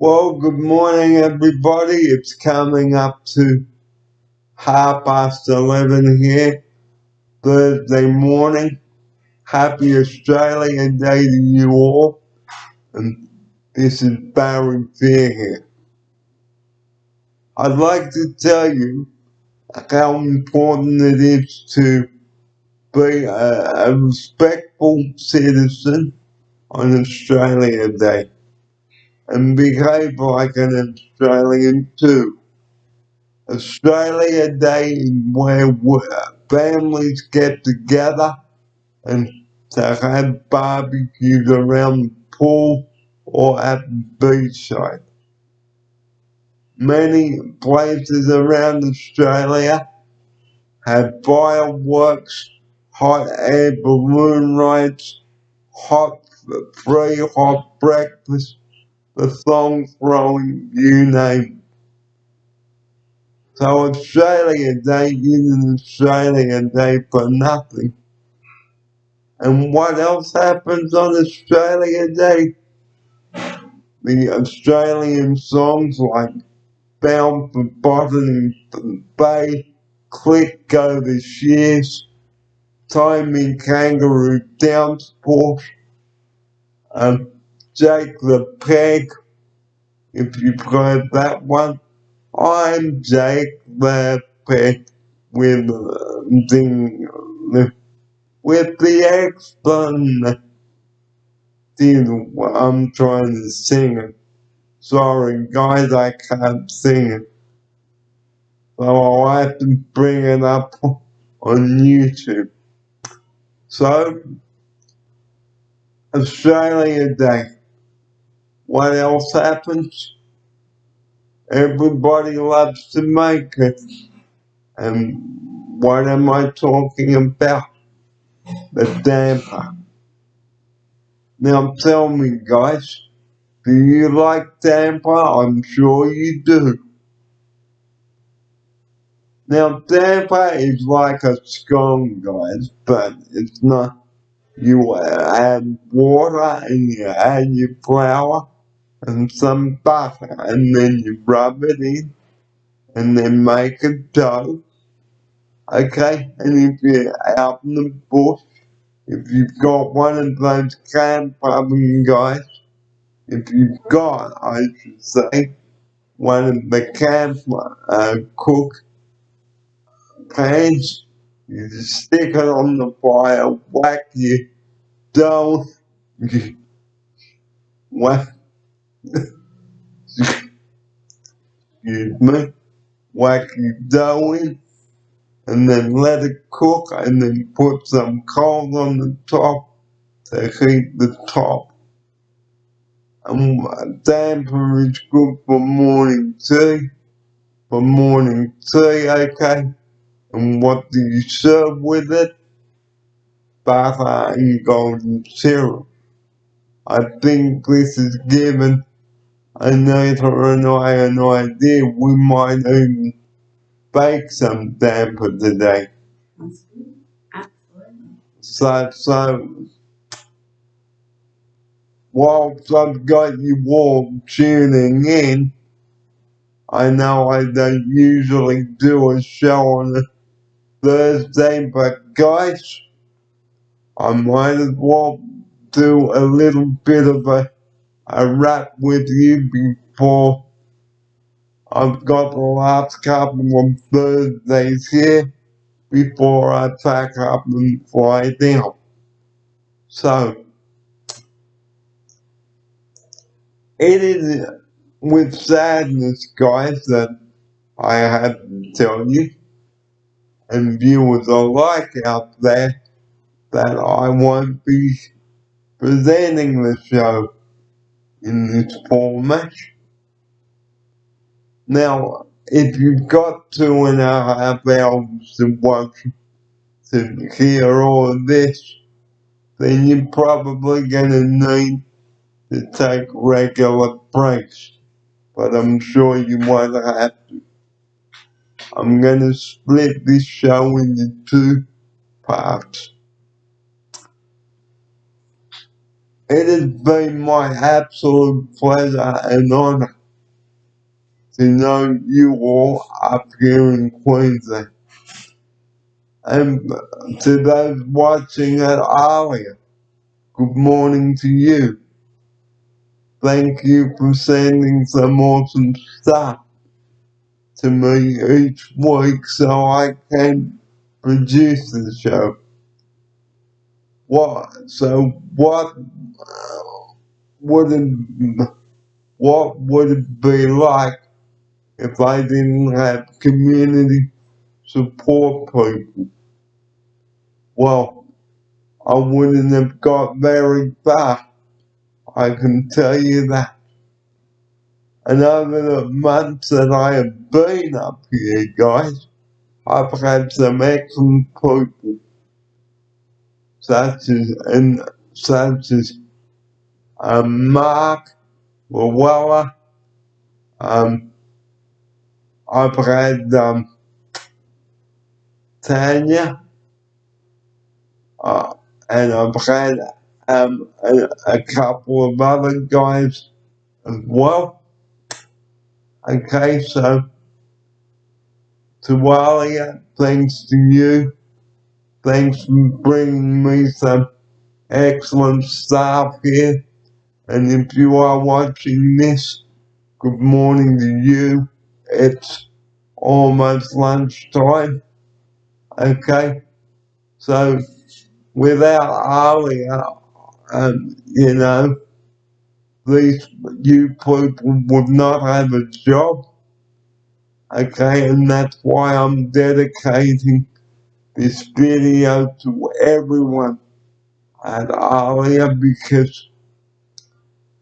Well, good morning, everybody. It's coming up to 11:30 here, Thursday morning. Happy Australia Day to you all. And this is Barry Fear here. I'd like to tell you how important it is to be a respectful citizen on Australia Day and behave like an Australian too. Australia Day is where families get together and to have barbecues around the pool or at the beachside. Many places around Australia have fireworks, hot air balloon rides, free hot breakfast, the song throwing, you name it. So Australia Day isn't Australia Day for nothing. And what else happens on Australia Day? The Australian songs like Bound for Botany Bay, Click Go the Shears, Timing Kangaroo Downsport, Jake the Peg, if you've heard that one. I'm Jake the Peg with the explanation. I'm trying to sing it. Sorry, guys, I can't sing it. So I'll have to bring it up on YouTube. So, Australia Day. What else happens? Everybody loves to make it. And what am I talking about? The damper. Now tell me, guys, do you like damper? I'm sure you do. Now, damper is like a scone, guys, but it's not. You add water and you add your flour and some butter, and then you rub it in, and then make a dough. Okay, and if you're out in the bush, if you've got one of those camp oven guys, if you've got, I should say, one of the camp cook pans, you just stick it on the fire, whack your dough, whack, excuse me, whack your dough in, and then let it cook, and then put some coal on the top to heat the top. And damper is good for morning tea, okay? And what do you serve with it? Butter and golden syrup. I think this is given Anita and I an idea. We might even bake some damper today. So whilst I've got you all tuning in, I know I don't usually do a show on a Thursday, but guys, I might as well do a little bit of a wrap with you before I've got the last couple of Thursdays here before I pack up and fly down. So, it is with sadness, guys, that I have to tell you, and viewers alike out there, that I won't be presenting the show in this format. Now, if you've got 2.5 hours to watch to hear all of this, then you're probably gonna need to take regular breaks. But I'm sure you won't have to. I'm gonna split this show into two parts. It has been my absolute pleasure and honour to know you all up here in Queensland. And to those watching it earlier, good morning to you. Thank you for sending some awesome stuff to me each week so I can produce the show. What would it what would it be like if I didn't have community support people? Well, I wouldn't have got very far. I can tell you that. And over the months that I have been up here, guys, I've had some excellent people, such as Mark Llewellyn. I've had Tanya, and I've had a couple of other guys as well. Okay, so to Walia, thanks to you. Thanks for bringing me some excellent stuff here. And if you are watching this, good morning to you. It's almost lunchtime. Okay, so without Alia, these you people would not have a job. Okay, and that's why I'm dedicating this video to everyone at Alia, because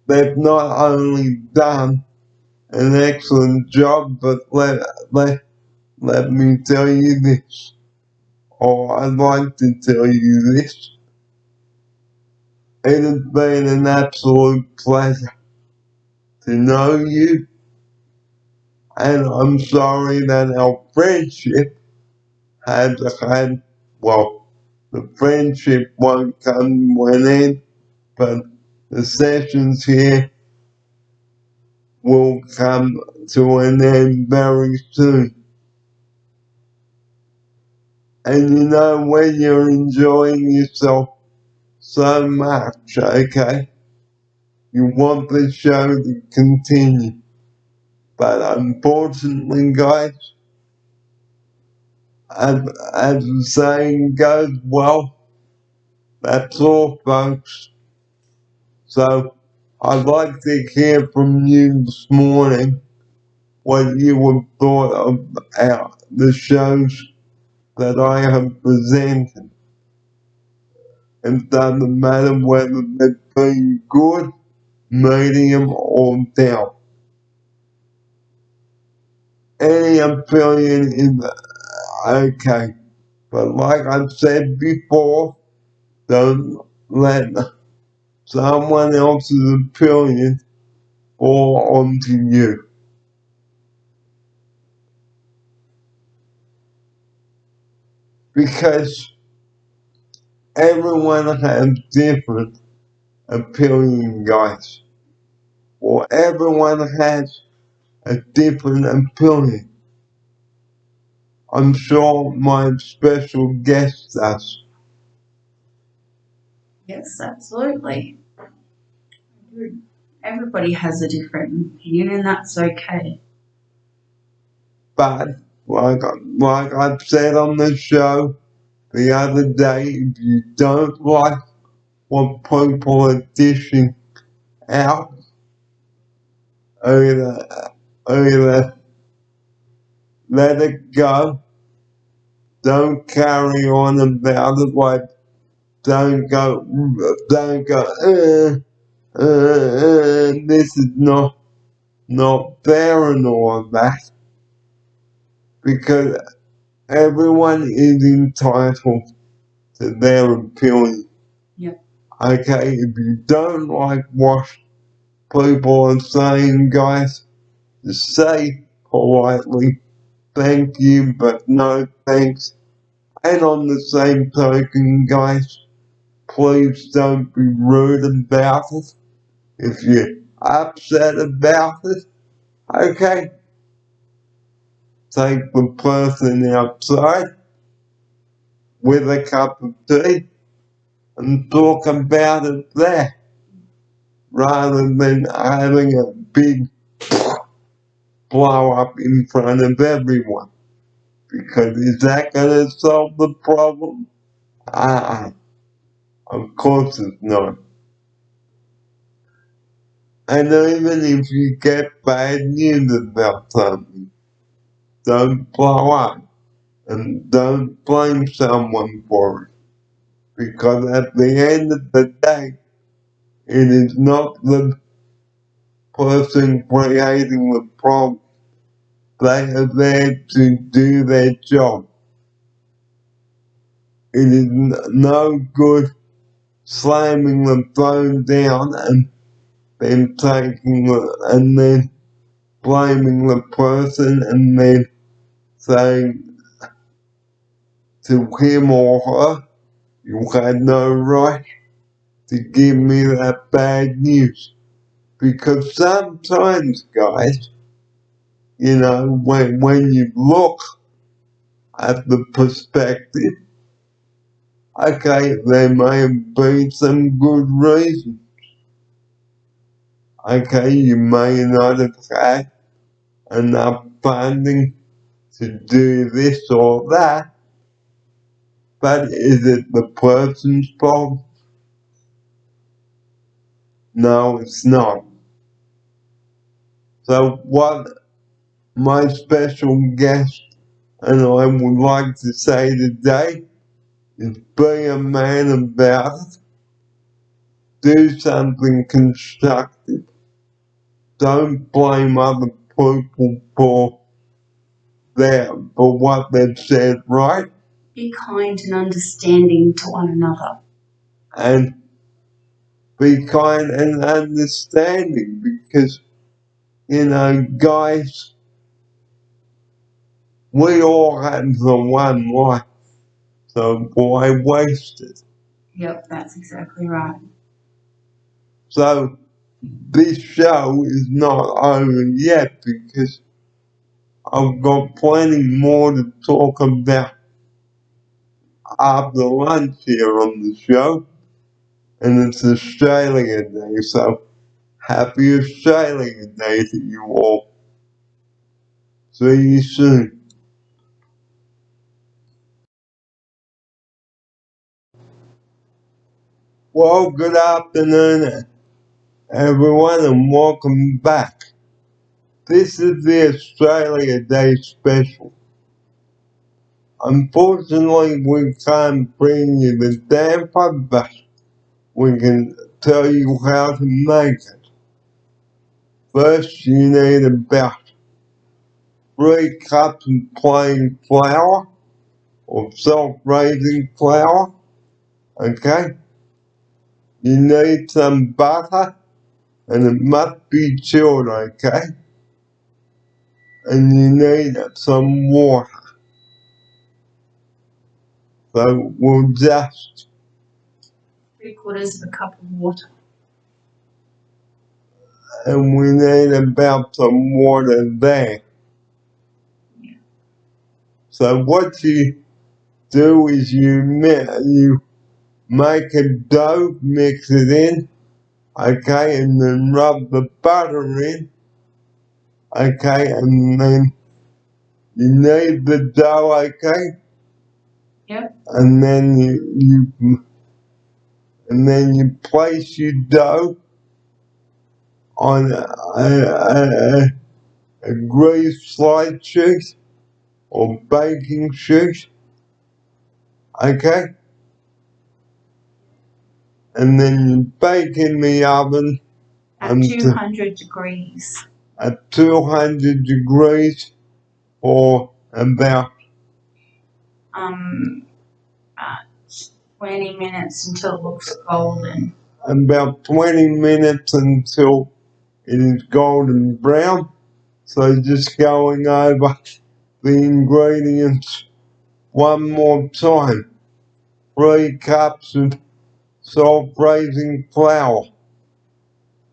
they've not only done an excellent job, but let me tell you this, or I'd like to tell you this. It has been an absolute pleasure to know you, and I'm sorry that our friendship the friendship won't come to an end, but the sessions here will come to an end very soon. And when you're enjoying yourself so much, okay, you want the show to continue. But unfortunately, guys, as the saying goes, well, that's all, folks. So I'd like to hear from you this morning what you have thought about the shows that I have presented. It doesn't matter whether they've been good, medium, or down. Any opinion is okay. But like I've said before, don't let someone else's opinion fall onto you. Because everyone has different opinion, guys. Or everyone has a different opinion. I'm sure my special guest does. Yes, absolutely. Everybody has a different opinion, and that's okay. But like I've said on the show the other day, if you don't like what people are dishing out, either let it go. Don't carry on about it. Like, don't go, this is not fair and all of that. Because everyone is entitled to their opinion. Yep. Okay, if you don't like what people are saying, guys, just say politely, thank you, but no thanks. And on the same token, guys, please don't be rude about it. If you're upset about it, okay, take the person outside with a cup of tea and talk about it there, rather than having a big blow up in front of everyone. Because is that going to solve the problem? Of course it's not. And even if you get bad news about something, don't blow up and don't blame someone for it. Because at the end of the day, it is not the person creating the problem. They are there to do their job. It is no good slamming the phone down and then and then blaming the person and then saying to him or her, you had no right to give me that bad news. Because sometimes, guys, when you look at the perspective, okay, there may have been some good reason. Okay, you may not have had enough funding to do this or that, but is it the person's fault? No, it's not. So what my special guest and I would like to say today is be a man about it, do something constructive, don't blame other people for what they've said, right? Be kind and understanding to one another. And be kind and understanding because, guys, we all have the one life, so why waste it? Yep, that's exactly right. So this show is not over yet because I've got plenty more to talk about after lunch here on the show, and it's Australia Day, so happy Australia Day to you all. See you soon. Well, good afternoon, everyone, and welcome back. This is the Australia Day special. Unfortunately, we can't bring you the damper, but we can tell you how to make it. First, you need about 3 cups of plain flour or self-raising flour, okay? You need some butter, and it must be chilled, okay? And you need some water. So we'll just 3/4 of a cup of water. and we need about some water there. Yeah. So what you do is you make a dough, mix it in, okay, and then rub the butter in, okay, and then you knead the dough, okay. Yep. And then you place your dough on a greased slide sheet or baking sheet, okay? And then you bake in the oven At 200 degrees. At 200 degrees for about 20 minutes until it looks golden. About 20 minutes until it is golden brown. So just going over the ingredients one more time. 3 cups of self-raising flour.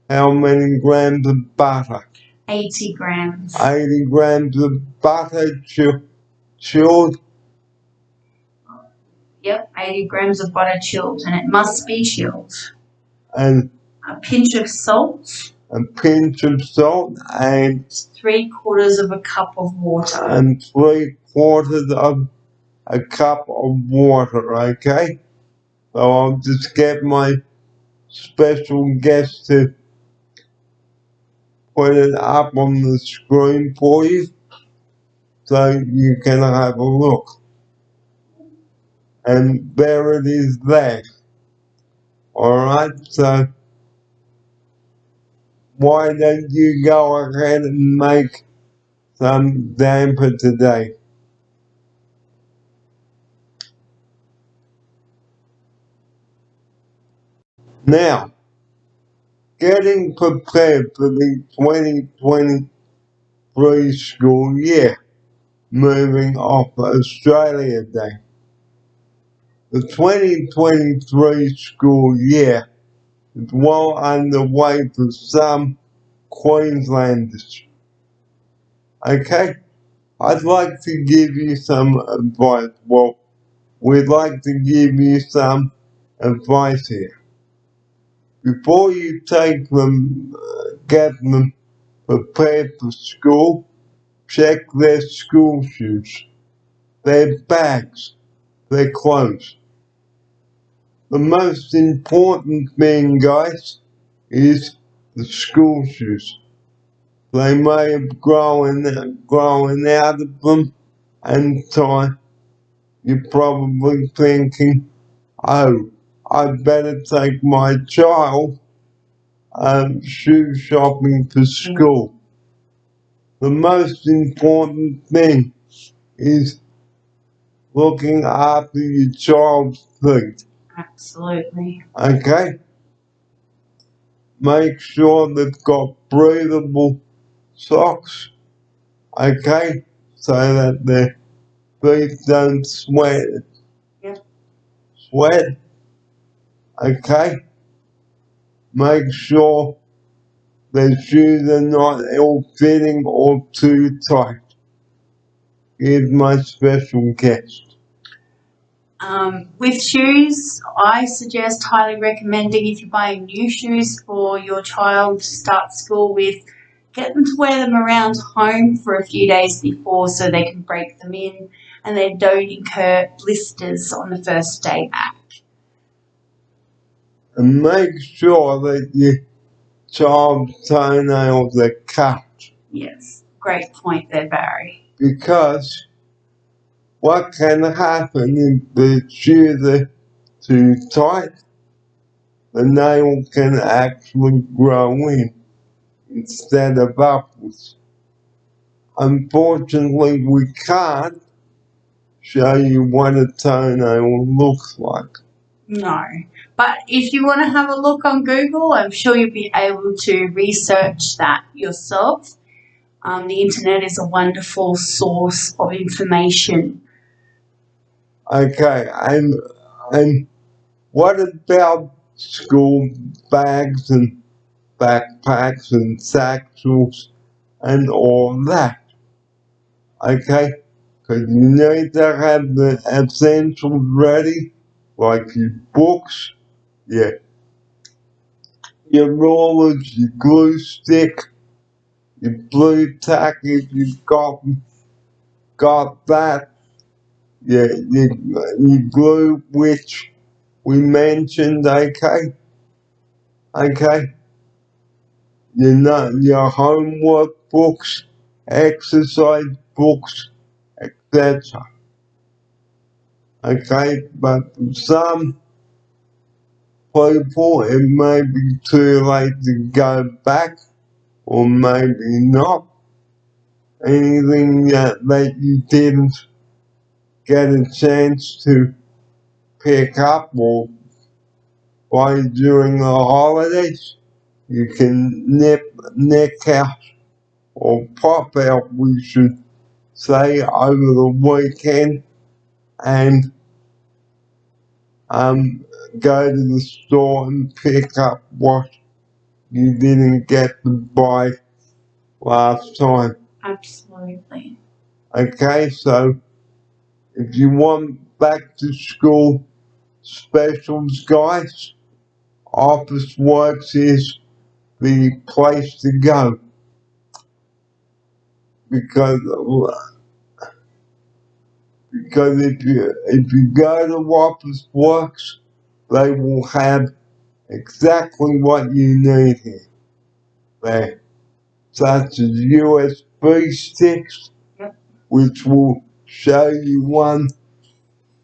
How many grams of butter? 80 grams. 80 grams of butter chilled. Yep, 80 grams of butter chilled, and it must be chilled. And a pinch of salt. A pinch of salt and 3/4 of a cup of water. And 3/4 of a cup of water, okay? So I'll just get my special guest to put it up on the screen for you so you can have a look. And there it is there. Alright, so why don't you go ahead and make some damper today? Now, getting prepared for the 2023 school year, moving off Australia Day. The 2023 school year is well underway for some Queenslanders. Okay? I'd like to give you some advice. Well, we'd like to give you some advice here. Before you take them, get them prepared for school, check their school shoes, their bags, their clothes. The most important thing, guys, is the school shoes. They may have grown out of them, and time you're probably thinking, oh, I better take my child shoe shopping for school. The most important thing is looking after your child's feet. Absolutely. Okay? Make sure they've got breathable socks. Okay? So that their feet don't sweat. Yep. Sweat. Okay? Make sure their shoes are not ill-fitting or too tight. Here's my special guest. With shoes, I suggest highly recommending, if you're buying new shoes for your child to start school with, get them to wear them around home for a few days before so they can break them in and they don't incur blisters on the first day back. And make sure that your child's toenails are cut. Yes, great point there, Barry. Because what can happen if the shoes are too tight? The nail can actually grow in instead of upwards. Unfortunately, we can't show you what a toenail looks like. No, but if you want to have a look on Google, I'm sure you'll be able to research that yourself. The internet is a wonderful source of information. Okay, and what about school bags and backpacks and satchels and all that? Okay, because you need to have the essentials ready, like your books, your rulers, your glue stick, your blue tack if you've got that, your glue which we mentioned, okay? Your homework books, exercise books, etc. Okay, but for some people it may be too late to go back, or maybe not. Anything that you didn't get a chance to pick up or buy during the holidays, you can nick out or pop out, we should say, over the weekend and go to the store and pick up what you didn't get to buy last time. Absolutely. Okay, so if you want back to school specials, guys, Officeworks is the place to go because if you go to Officeworks, they will have exactly what you need here. There, such as USB sticks, Yep. which will show you one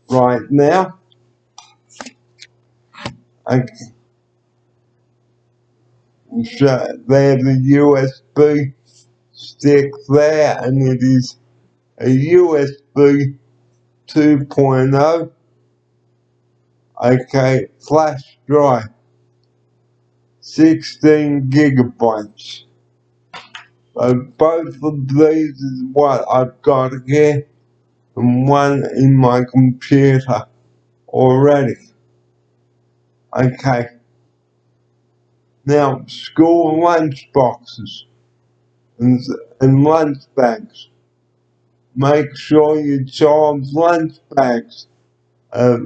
right now. I can show there's a USB stick there, and it is a USB 2.0. Okay, flash drive, 16 gigabytes. So both of these is what I've got here, and one in my computer already. Okay. Now, school lunch boxes and lunch bags. Make sure your child's lunch bags are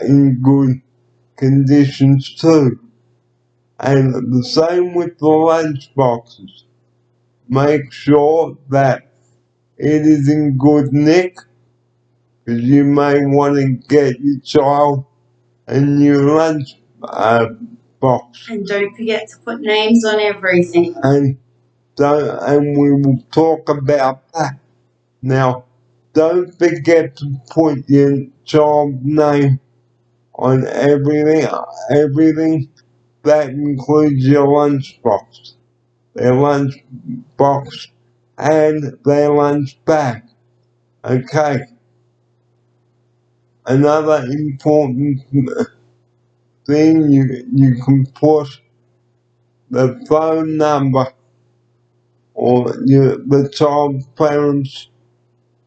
in good conditions too. And the same with the lunch boxes. Make sure that it is in good nick, because you may want to get your child a new lunch box. And don't forget to put names on everything. And we will talk about that. Now, don't forget to put your child's name on everything that includes your lunchbox, their lunchbox and their lunch bag. Okay. Another important thing, you can put the phone number or the child's parents'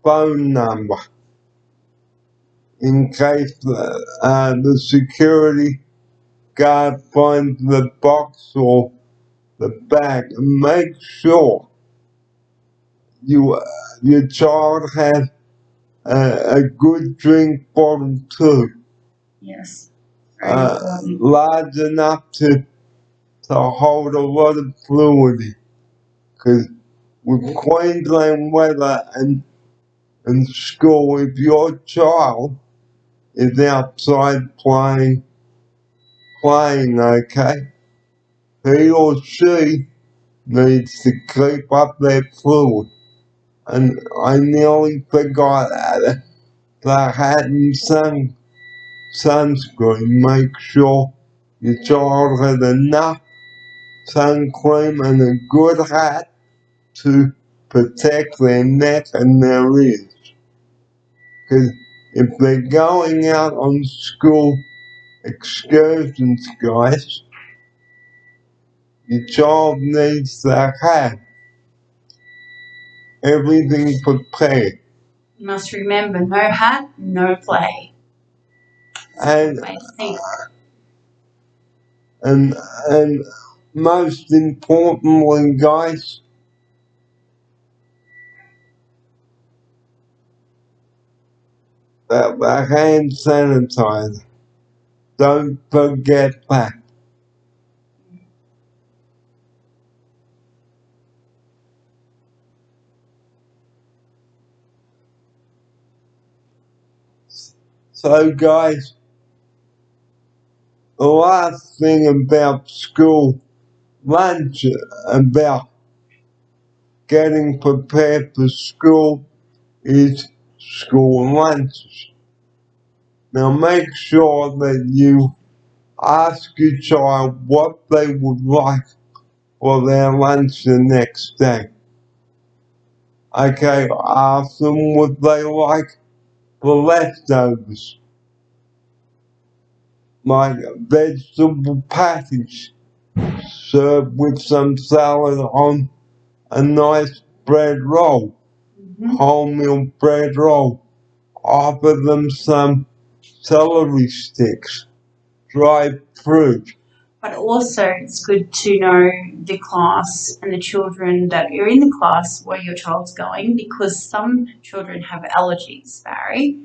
phone number in case the security guard finds the box or the bag. And make sure your child has a good drink bottle too. Yes. Large enough to hold a lot of fluid. Because with Queensland weather and school, if your child is outside playing, okay, he or she needs to keep up their fluid. And I nearly forgot the hat and sunscreen. Make sure your child has enough sun cream and a good hat to protect their neck and their ears. Because if they're going out on school excursions, guys, your child needs to have everything prepared. You must remember, no hat, no play. And most importantly, guys, the hand sanitizer. Don't forget that. So, guys, the last thing about school lunch, about getting prepared for school, is school lunches. Now, make sure that you ask your child what they would like for their lunch the next day. Okay, ask them what they like for leftovers, like vegetable patties served with some salad on a nice bread roll, wholemeal bread roll. Offer them some celery sticks, drive fruit. But also, it's good to know the class and the children that are in the class where your child's going, because some children have allergies, Barry.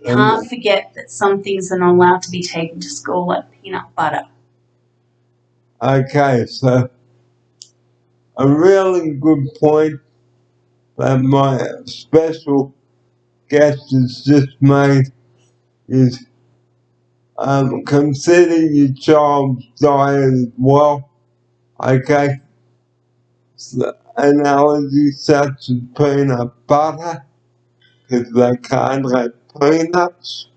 Can't forget that some things are not allowed to be taken to school, like peanut butter. Okay, so a really good point that my special guest has just made is consider your child's diet as well. Okay, so analogies such as peanut butter, because they can't have peanuts.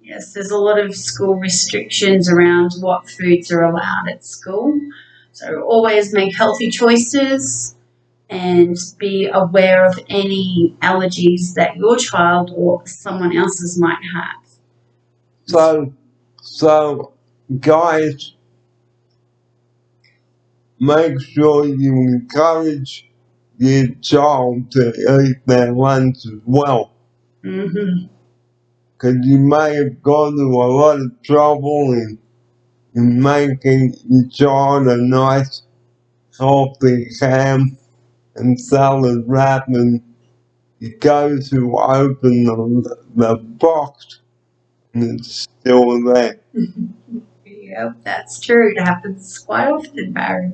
Yes, there's a lot of school restrictions around what foods are allowed at school. So always make healthy choices and be aware of any allergies that your child or someone else's might have. So guys, make sure you encourage your child to eat their lunch as well. Because you may have gone to a lot of trouble in making your child a nice, healthy ham and salad wrap, and you go to open the box and it's still there. Yep, that's true. It happens quite often, Barry.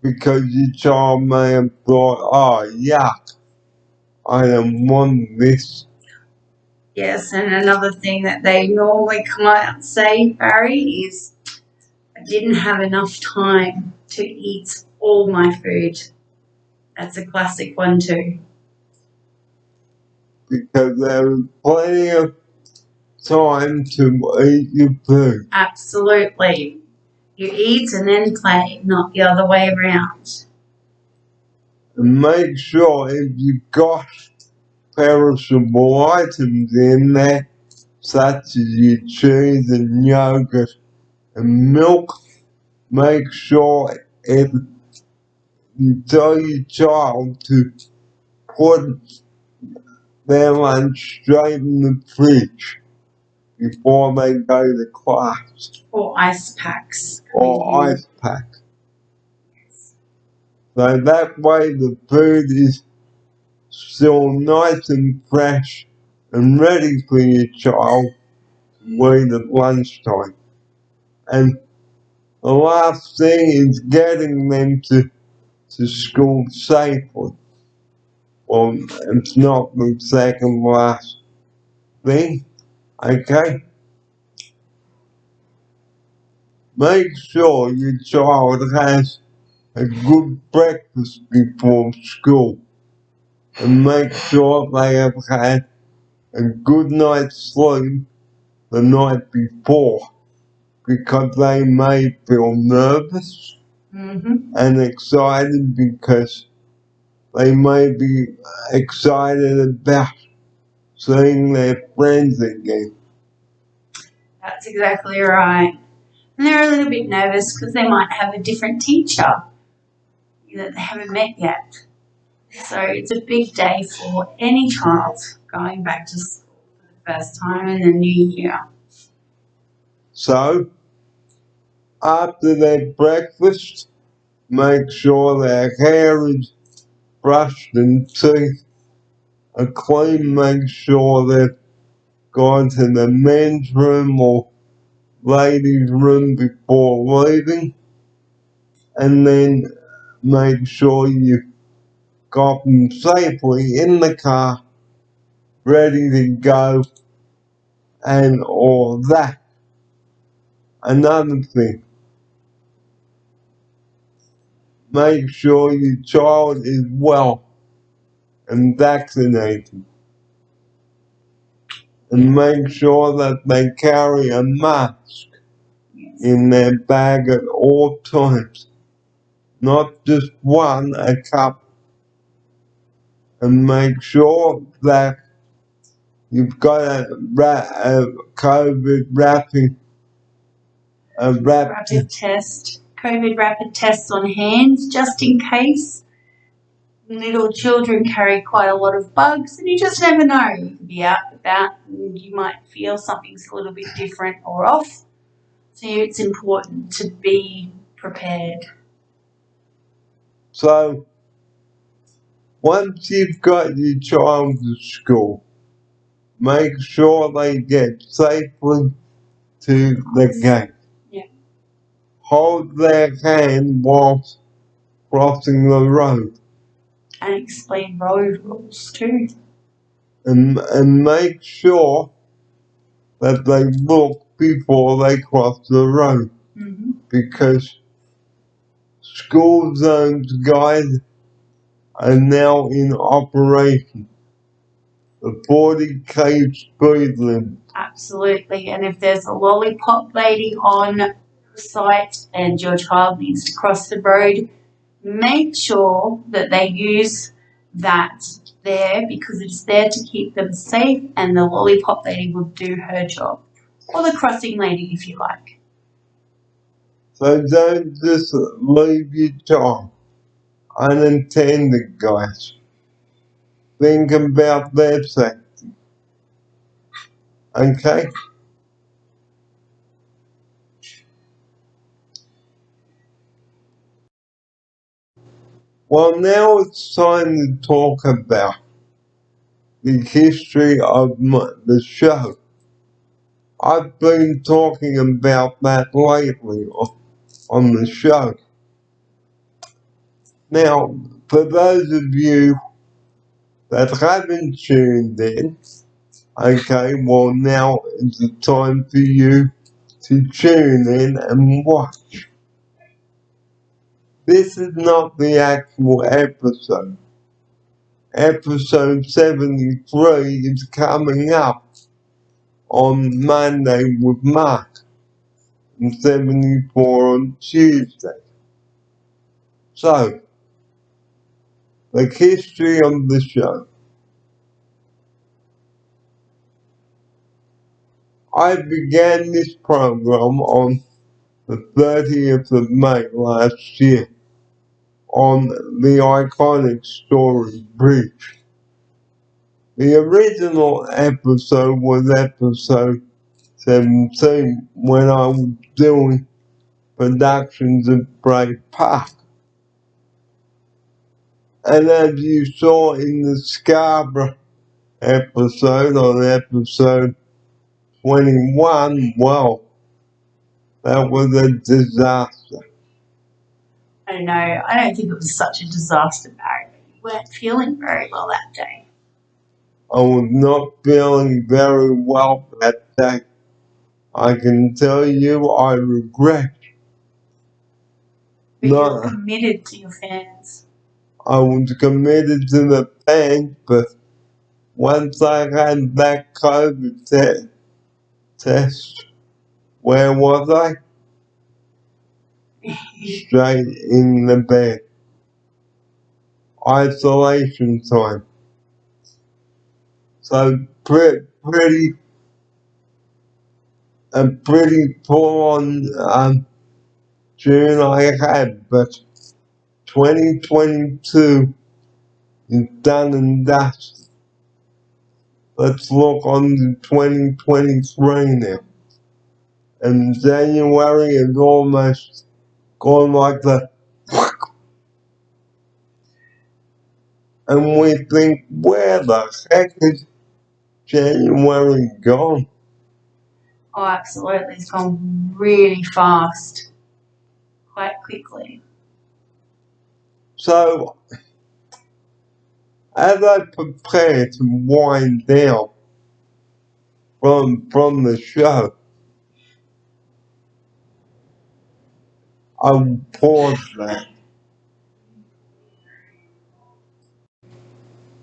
Because your child may have thought, oh, yuck, I don't want this. Yes, and another thing that they normally come out and say, Barry, is I didn't have enough time to eat all my food. That's a classic one too. Because there is plenty of time to eat your food. Absolutely. You eat and then play, not the other way around. And make sure if you've got perishable items in there, such as your cheese and yogurt and milk, make sure you tell your child to put their lunch straight in the fridge before they go to class. Or ice packs. Or ice pack. So that way the food is still nice and fresh and ready for your child to eat at lunchtime. And the last thing is getting them to school safely. Well, it's not the second last thing, okay? Make sure your child has a good breakfast before school, and make sure they have had a good night's sleep the night before, because they may feel nervous and excited, because they may be excited about seeing their friends again. That's exactly right. And they're a little bit nervous because they might have a different teacher that they haven't met yet. So it's a big day for any child going back to school for the first time in the new year. So, after their breakfast, make sure their hair is brushed and teeth are clean. Make sure they've gone to the men's room or ladies' room before leaving. And then make sure you got them safely in the car, ready to go, and all that. Another thing, make sure your child is well and vaccinated. And make sure that they carry a mask in their bag at all times. Not just one, a couple. And make sure that you've got a COVID rapid test. COVID rapid tests on hand, just in case. little children carry quite a lot of bugs, and you just never know. You could be out and about and you might feel something's a little bit different or off. So it's important to be prepared. So, once you've got your child to school, make sure they get safely to the gate. Yeah. Hold their hand whilst crossing the road. And explain road rules too. And make sure that they look before they cross the road. Mm-hmm. Because school zones guides are now in operation. The 40k speed limit. Absolutely. And if there's a lollipop lady on the site and your child needs to cross the road, make sure that they use that there because it's there to keep them safe and the lollipop lady will do her job. Or the crossing lady if you like. So don't just leave your child unattended, guys. Think about their safety. Okay? Well, now it's time to talk about the history of the show. I've been talking about that lately on the show. Now, for those of you that haven't tuned in, okay, well now is the time for you to tune in and watch. This is not the actual episode. Episode 73 is coming up on Monday with Mark and 74 on Tuesday. So, the history of the show. I began this program on the 30th of May last year on the iconic story Bridge. The original episode was episode 17 when I was doing productions at Bray Park. And as you saw in the Scarborough episode, on episode 21, well, that was a disaster. I don't know. I don't think it was such a disaster, Barry. You weren't feeling very well that day. I was not feeling very well that day. I can tell you I regret. But you're committed to your fans. I was committed to the fans, but once I had that COVID test, where was I? Straight in the bed. Isolation time. So pretty full on June I had, but 2022 is done and dusted. Let's look on to 2023 now. And January is almost gone like the and we think, where the heck is January gone? Oh, absolutely. It's gone really fast, quite quickly. So, as I prepare to wind down from the show, I will pause that.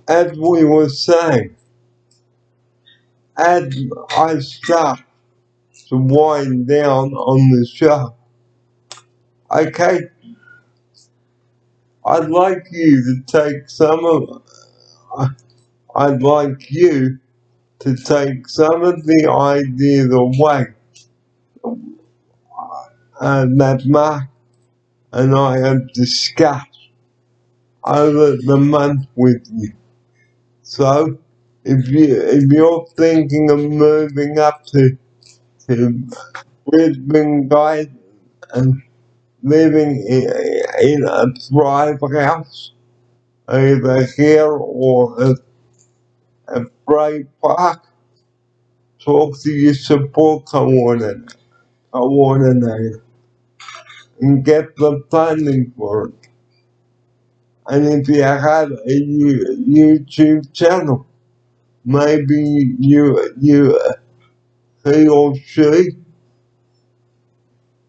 As we were saying, as I start to wind down on the show, okay, I'd like you to take I'd like you to take some of the ideas away that Mark and I have discussed over the month with you. So if you're thinking of moving up to Brisbane, guys, and living in a Thrive house, either here or at Bray Park, talk to your support coordinator and get the funding for it. And if you have a YouTube channel, maybe he or she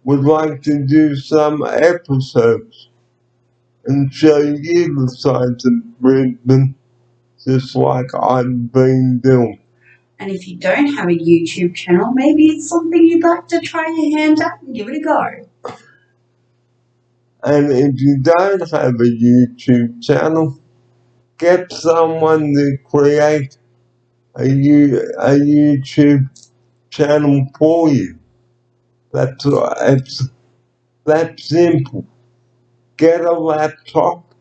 would like to do some episodes and show you the sides of Brisbane, just like I've been doing. And if you don't have a YouTube channel, maybe it's something you'd like to try your hand at and give it a go. And if you don't have a YouTube channel, get someone to create a YouTube channel for you. It's that simple. Get a laptop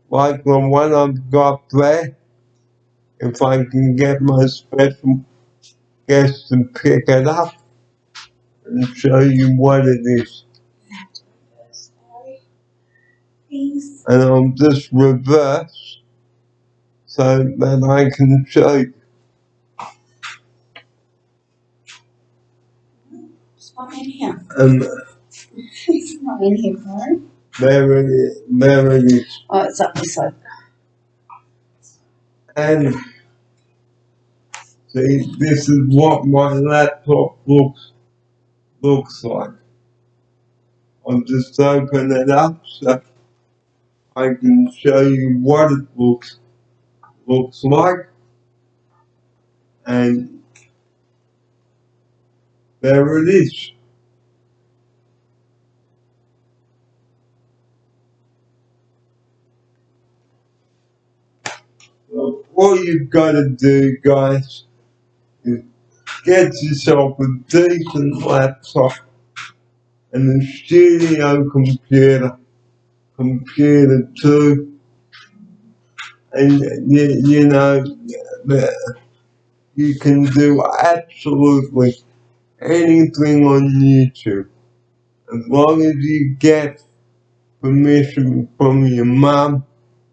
like the one I've got there. If I can get my special guest to pick it up and show you what it is. Please. And I'll just reverse so that I can show you. It's not in here. And It's not in here, bro. there it is. Oh, it's up this side. And see, this is what my laptop looks like. I'll just open it up so I can show you what it looks like. And there it is. So all you've got to do, guys, is get yourself a decent laptop and a studio computer too, and you know that you can do absolutely anything on YouTube as long as you get permission from your mum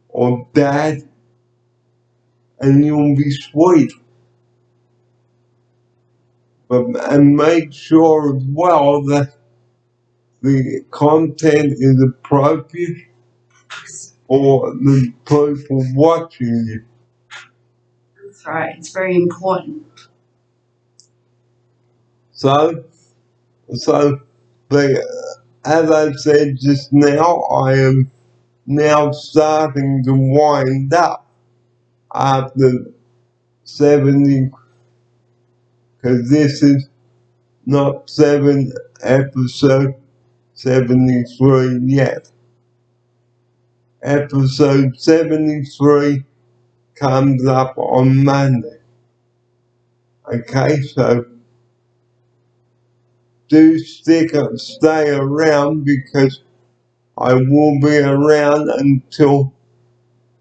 or dad, and you'll be sweet. And make sure as well that the content is appropriate for the people watching you. That's right. It's very important. So as I said just now, I am now starting to wind up after 70, because this is not episode 73 yet. Episode 73 comes up on Monday. Okay, so do stay around, because I will be around until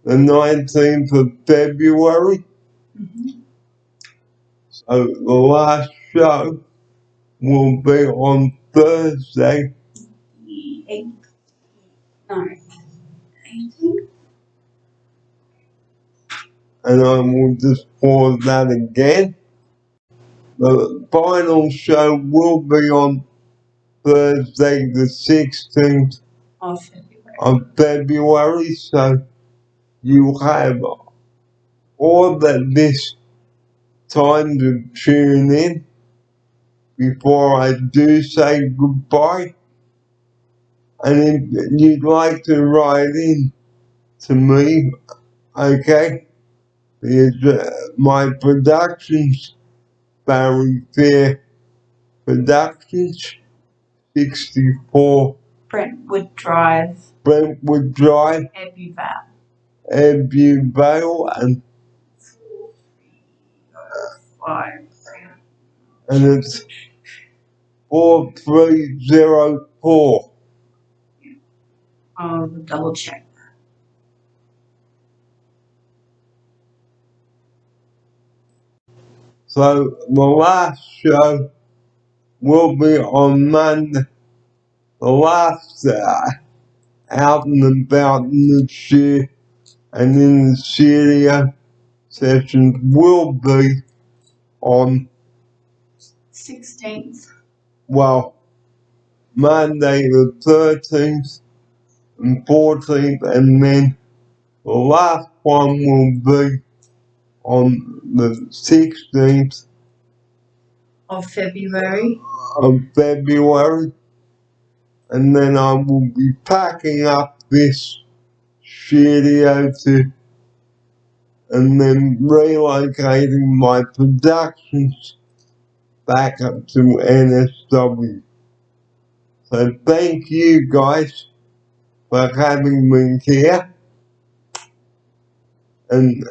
the 19th of February. Mm-hmm. So the last show will be on Thursday. The 8th. No. 18th? And I will just pause that again. The final show will be on Thursday the 16th of February, so you have all this time to tune in before I do say goodbye. And if you'd like to write in to me, okay, my productions, Barry Fair Productions, 64 Brentwood Drive, Ebbw Vale, and 5. and it's 4304. I'll double check. So the last show will be on Monday. The last out and about in the share and in the studio sessions will be on, 16th. well, Monday the 13th and 14th, and then the last one will be on the 16th Of February. of February, and then I will be packing up this studio and then relocating my productions back up to NSW. So thank you guys for having me here, and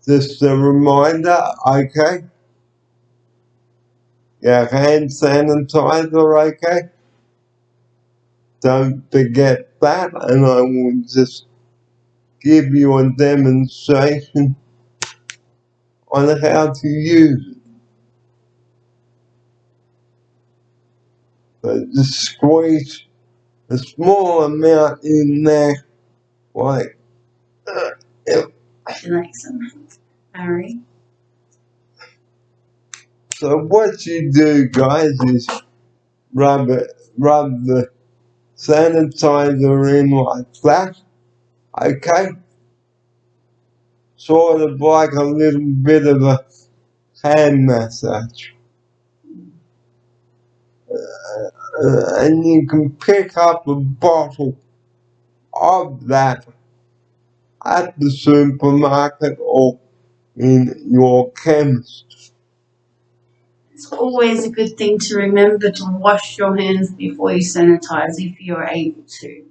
just a reminder, okay? Your hand sanitizer, okay? Don't forget that, and I will just give you a demonstration on how to use it. So just squeeze a small amount in there, like Excellent. Harry. so. What you do, guys, is rub the sanitizer in like that, okay? Sort of like a little bit of a hand massage. And you can pick up a bottle of that at the supermarket or in your chemist. It's always a good thing to remember to wash your hands before you sanitize if you're able to.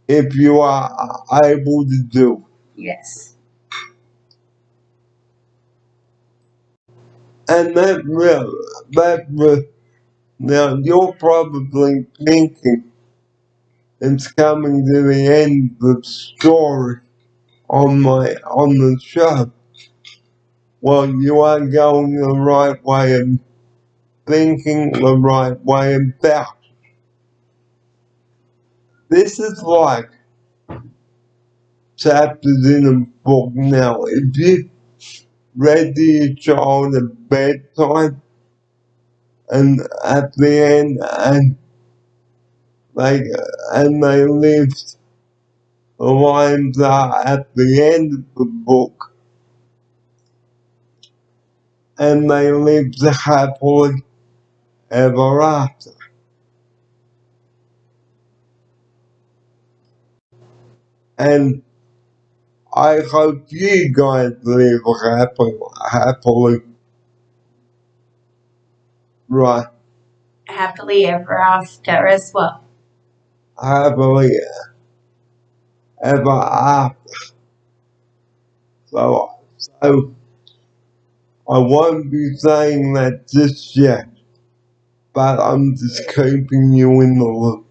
If you are able to do. Yes. And now you're probably thinking it's coming to the end of the story on the show. Well, you are going the right way and thinking the right way about it. This is like chapters in a book now. If you read to your child at bedtime and at the end they lived, the lines are at the end of the book, and they lived happily ever after. And I hope you guys live happily, right? Happily ever after as well. Happily ever after. So I won't be saying that just yet, but I'm just keeping you in the loop.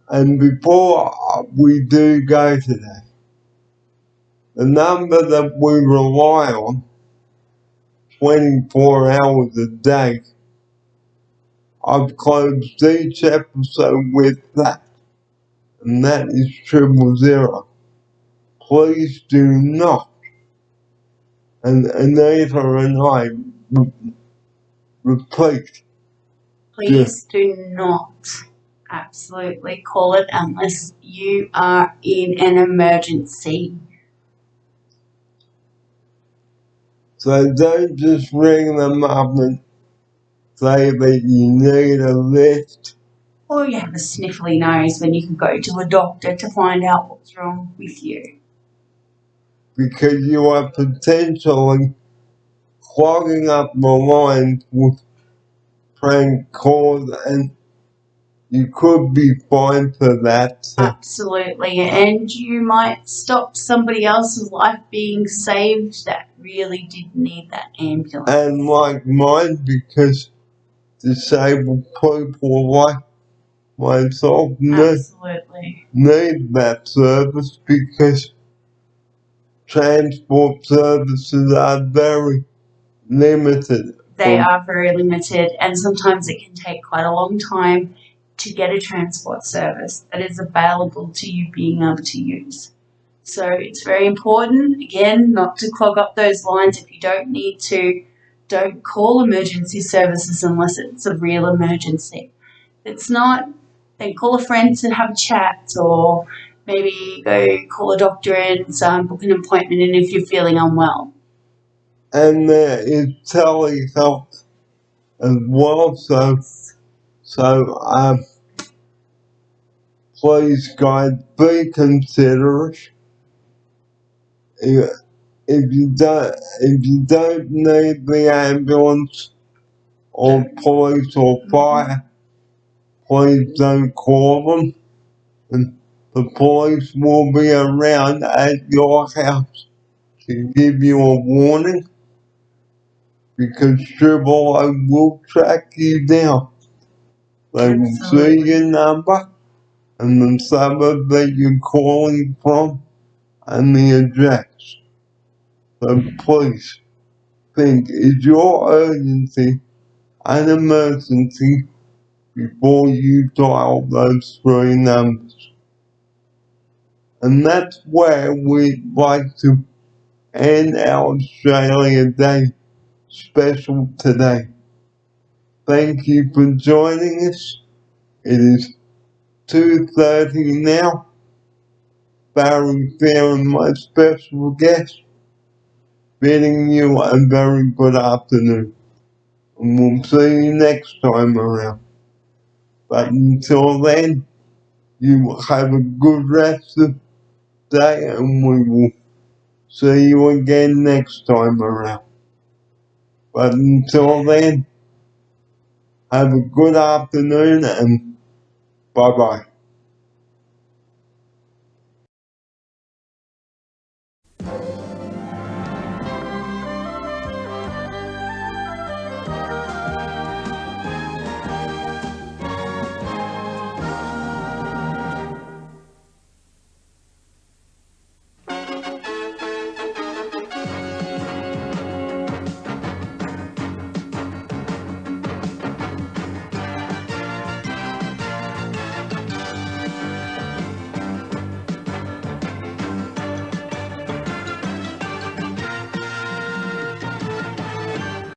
And before we do go today, the number that we rely on 24 hours a day, I've closed each episode with that, and that is 000. Please do not, and Anita and I repeat, Please do not absolutely call it unless you are in an emergency. so don't just ring them up and say that you need a lift. Or you have a sniffly nose when you can go to a doctor to find out what's wrong with you. Because you are potentially clogging up the lines with prank calls, and you could be fined for that. Absolutely. And you might stop somebody else's life being saved that really did need that ambulance. And like mine, because disabled people like myself Absolutely. need that service, because transport services are very limited. They are very limited, and sometimes it can take quite a long time to get a transport service that is available to you being able to use. So it's very important, again, not to clog up those lines. If you don't need to, don't call emergency services unless it's a real emergency. If it's not, then call a friend to have a chat, or maybe go call a doctor and book an appointment in if you're feeling unwell. And there is telehealth as well, so please guys, be considerate. If you don't need the ambulance or police or fire, please don't call them. And the police will be around at your house to give you a warning, because AAA will track you down. They will see your number and the suburb that you're calling from and the address. So please think, is your urgency an emergency before you dial those 3 numbers? And that's where we'd like to end our Australia Day special today. Thank you for joining us. It is 2:30 now. Barry Fair and my special guest, bidding you a very good afternoon. And we'll see you next time around. But until then, you have a good rest of the day, and we will see you again next time around. But until then, have a good afternoon and bye bye.